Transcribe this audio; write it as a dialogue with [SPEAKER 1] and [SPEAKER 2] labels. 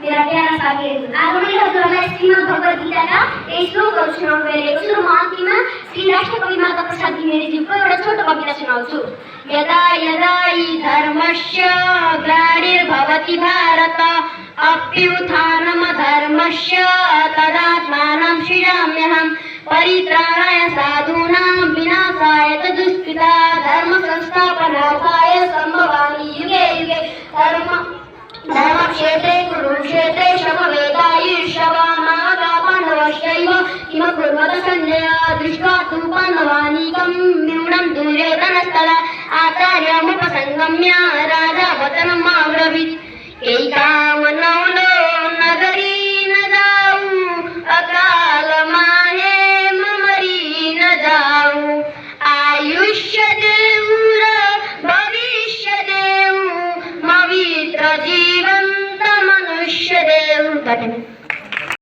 [SPEAKER 1] मेरा प्यारा साथी आज हमारे हजूर में श्रीमद् भगवद गीता का 23 श्लोक सुनाउनु गएको छु र म अन्तिममा श्री राष्ट्रकवि माता प्रसाद घिमिरेज्यूको एउटा छोटो कविता सुनाउँछु। यदा यदा हि धर्मस्य ग्लानिर्भवति भारत अभ्युत्थानमधर्मस्य तदात्मानं सृजाम्यहम् परित्राणाय साधूनां विनाशाय च दुष्कृताः धर्म संस्थापनार्थाय सम्भवामि युगे युगे धर्मक्षेत्रे कुरुक्षेत्रे शमवेदायुष्यवा माता पाण्डवश्चैव किम कुर्वत सञ्जय दृष्ट्वा तु पाण्डवानीकं न्यूनं दुर्योधनस्तदा आचार्यमुपसंगम्य राजा वचनम् अब्रवीत् एकामनो नगरी न जाऊ अकाल माहे ममरी न जाऊ आयुष्य देऊर भविष्य देऊ पवित्र जीवंत मनुष्य देव।